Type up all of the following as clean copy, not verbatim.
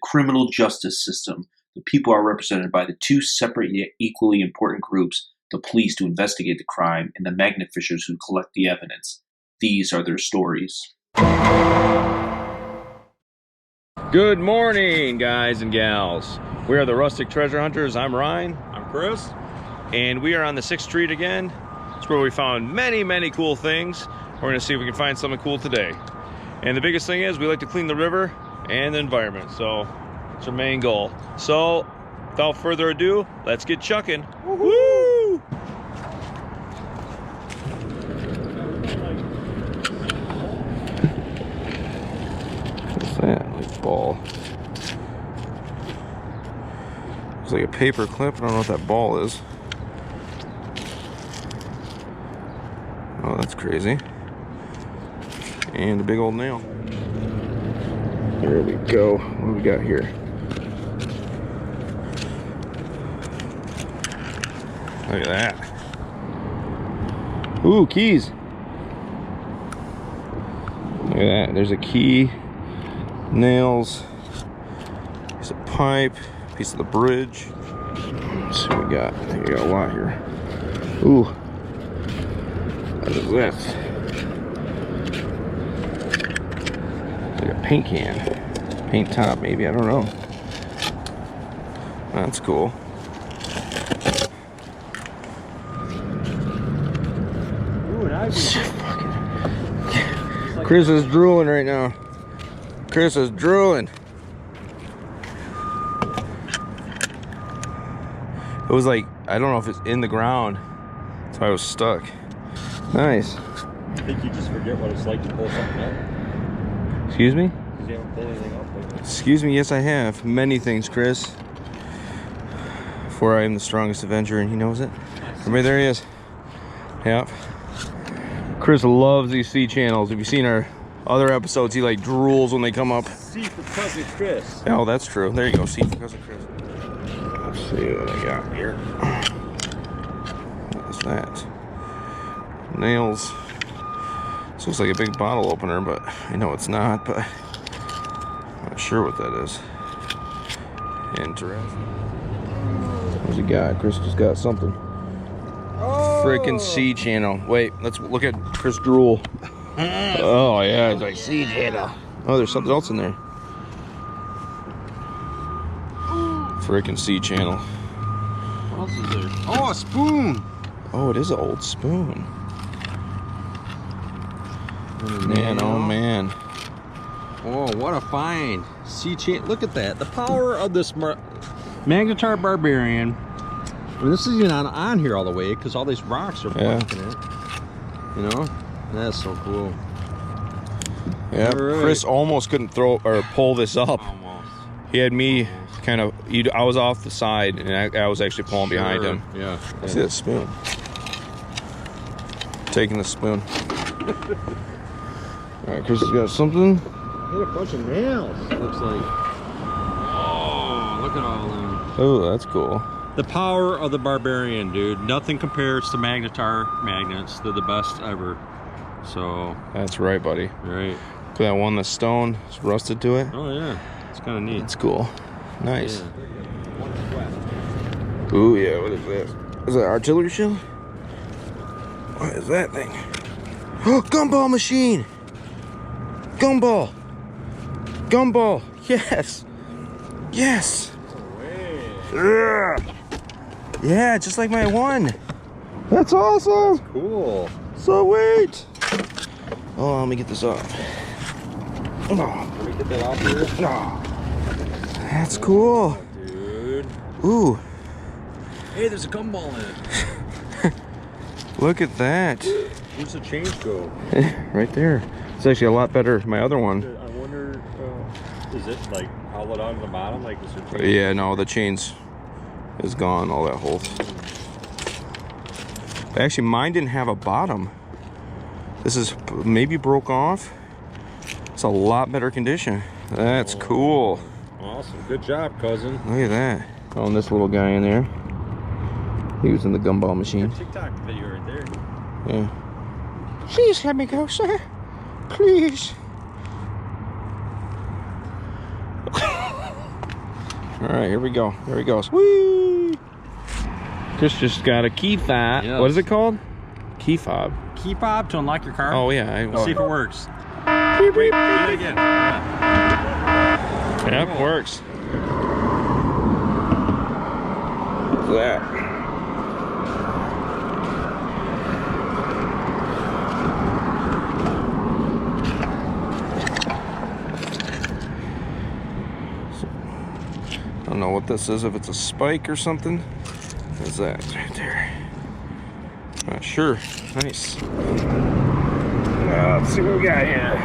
criminal justice system, the people are represented by the two separate yet equally important groups, the police to investigate the crime and the magnet fishers who collect the evidence. These are their stories. Good morning, guys and gals. We are the Rustic Treasure Hunters. I'm Ryan. I'm Chris. And we are on the 6th Street again. It's where we found many cool things. We're going to see if we can find something cool today. And the biggest thing is we like to clean the river and the environment. So it's our main goal. So without further ado, let's get chucking. Woo! What's that? Like ball. It's like a paper clip. I don't know what that ball is. Oh, that's crazy. And a big old nail. There we go. What do we got here? Look at that. Ooh, keys. Look at that. There's a key, nails, piece of pipe, piece of the bridge. Let's see what we got. I think we got a lot here. Ooh. What is this? Like a paint can. Paint top, maybe. I don't know. That's cool. Ooh, an ivy. Chris is drooling right now. Chris is drooling. It was like, I don't know if it's in the ground. That's why I was stuck. Nice. I think you just forget what it's like to pull something up. Excuse me? Because you haven't pulled anything up lately. Excuse me, yes I have. Many things, Chris. For I am the strongest Avenger and he knows it. Everybody, there he is. Yep. Chris loves these sea channels. Have you seen our other episodes? He like drools when they come up. C for Cousin Chris. Oh, that's true. There you go. C for Cousin Chris. Let's see what I got here. What is that? Nails. This looks like a big bottle opener, but I know it's not, but I'm not sure what that is. Interesting. What's he got? Chris just got something. Oh! Freaking sea channel. Wait, let's look at Chris drool. Oh yeah, it's like sea channel. Oh, there's something else in there. Freaking sea channel. What else is there? Oh, a spoon! Oh, it is an old spoon. Man, oh man. Oh, what a find. Sea chain. Look at that. The power of this MAGNETAR Barbarian. I mean, this isn't even on here all the way because all these rocks are blocking it. You know? That's so cool. Yeah, right. Chris almost couldn't throw or pull this up. Almost. He had me kind of, I was off the side and I was actually pulling behind him. Yeah. See that spoon? Taking the spoon. Alright, Chris has got something. Hit a bunch of nails, looks like. Oh, look at all of them. Oh, that's cool. The power of the Barbarian, dude. Nothing compares to MAGNETAR magnets. They're the best ever. So. That's right, buddy. Right. Look at that one, the stone is rusted to it. Oh, yeah. It's kind of neat. It's cool. Nice. Yeah. Ooh, yeah, what is that? Is that artillery shell? What is that thing? Oh, gumball machine! Gumball! Gumball! Yes! Yes! Yeah! Yeah, just like my one. That's awesome! Cool. Sweet! Oh, let me get this off. Oh. Let me get that off here. Oh. That's cool. Dude. Ooh. Hey, there's a gumball in it. Look at that. Where's the change go? Right there. It's actually a lot better than my other one. I wonder, is it like outlet on the bottom? Like, is there Yeah, no, the chains is gone, all that hole. Actually, mine didn't have a bottom. This is maybe broke off. It's a lot better condition. That's cool. Awesome. Good job, cousin. Look at that. Oh, and this little guy in there. He was in the gumball machine. TikTok video right there. Yeah. Please let me go, sir. Please. All right, here we go. Here he goes. Whee! Chris just got a key fob. Yes. What is it called? Key fob. Key fob to unlock your car. Oh yeah. Let's see if it works. Wait, do it again. Yeah. Yep, works. What's that? I don't know what this is, if it's a spike or something. What is that right there? Not sure. Nice. Let's see what we got here.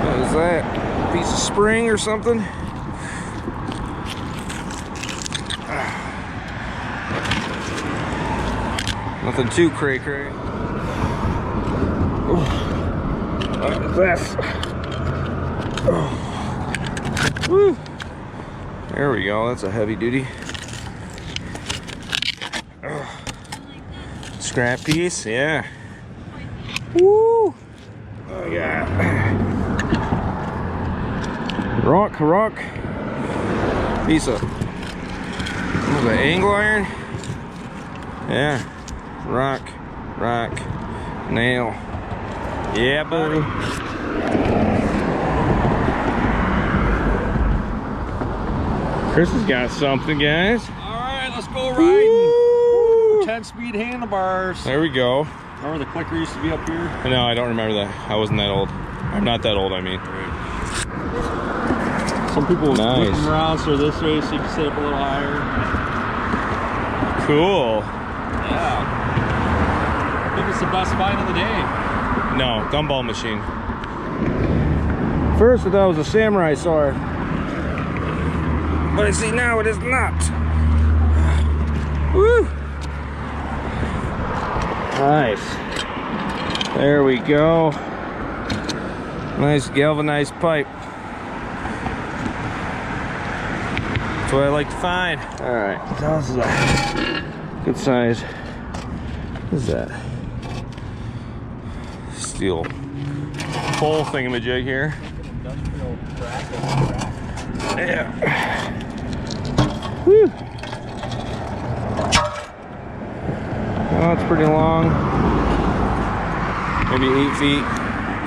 What is that? A piece of spring or something? Nothing too cray-cray. What is this? Woo. There we go. That's a heavy duty. Scrap piece, yeah. Woo! Oh yeah. Rock. Piece of what was that, angle iron? Yeah. Rock. Nail. Yeah, buddy. Chris has got something, guys. Alright, let's go riding. 10-speed handlebars. There we go. Remember the clicker used to be up here? No, I don't remember that. I wasn't that old. I'm not that old, I mean. Some people Nice. flip them around so this way so you can sit up a little higher. Cool. Yeah. I think it's the best find of the day. No, gumball machine. First I thought it was a samurai sword. But I see now it is not. Woo! Nice. There we go. Nice galvanized pipe. That's what I like to find. Alright, so this is a good size. What is that? Steel pole thingamajig here. Yeah. Whew. Oh, it's pretty long. Maybe 8 feet,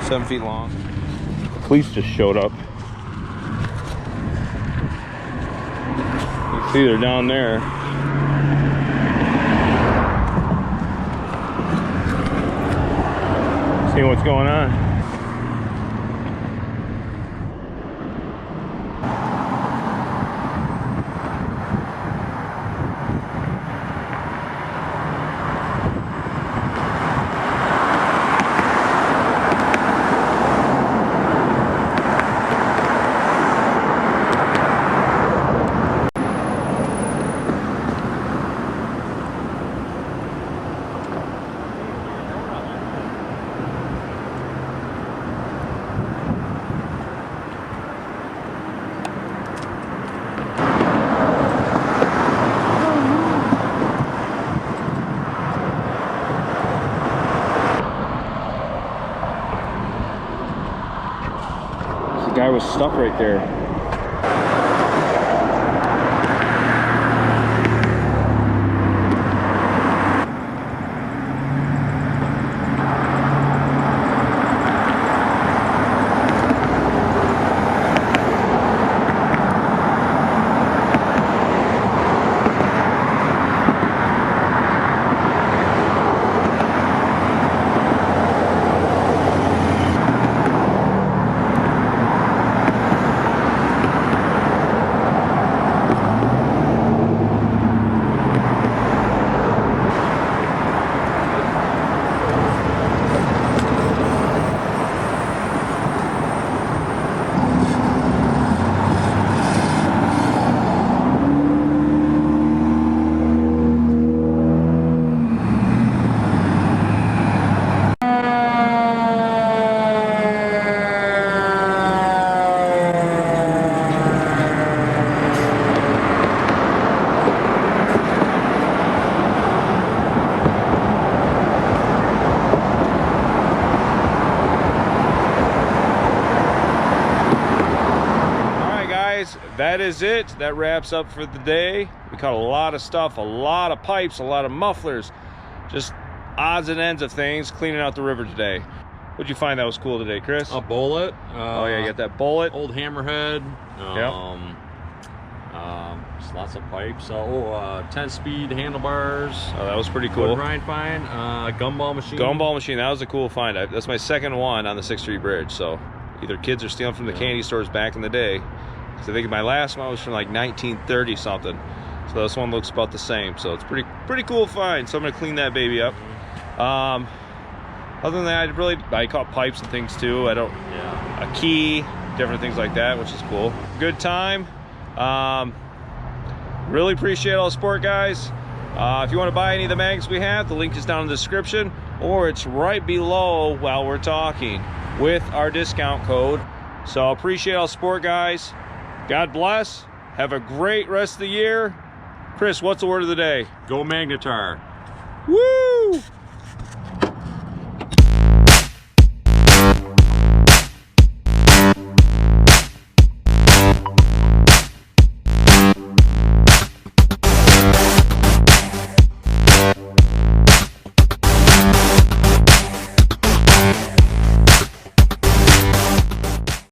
7 feet long. The police just showed up. You can see they're down there. See what's going on. The guy was stuck right there. that is it. That wraps up for the day. We caught a lot of stuff, a lot of pipes, a lot of mufflers, just odds and ends of things cleaning out the river today. What'd you find that was cool today, Chris? A bullet. Oh yeah, you got that bullet. Old hammerhead. Just lots of pipes. 10-speed handlebars. Oh, that was pretty cool. Wood grind find. Gumball machine. Gumball machine. That was a cool find. That's my second one on the 6th Street Bridge. So either kids are stealing from the candy stores back in the day. So I think my last one was from like 1930 something. So this one looks about the same. So it's pretty cool find. So I'm gonna clean that baby up. Other than that, I caught pipes and things too. A key, different things like that, which is cool. Good time. Really appreciate all the support, guys. If you want to buy any of the mags we have, the link is down in the description, or it's right below while we're talking with our discount code. So appreciate all the support, guys. God bless. Have a great rest of the year. Chris, what's the word of the day? Go MAGNETAR.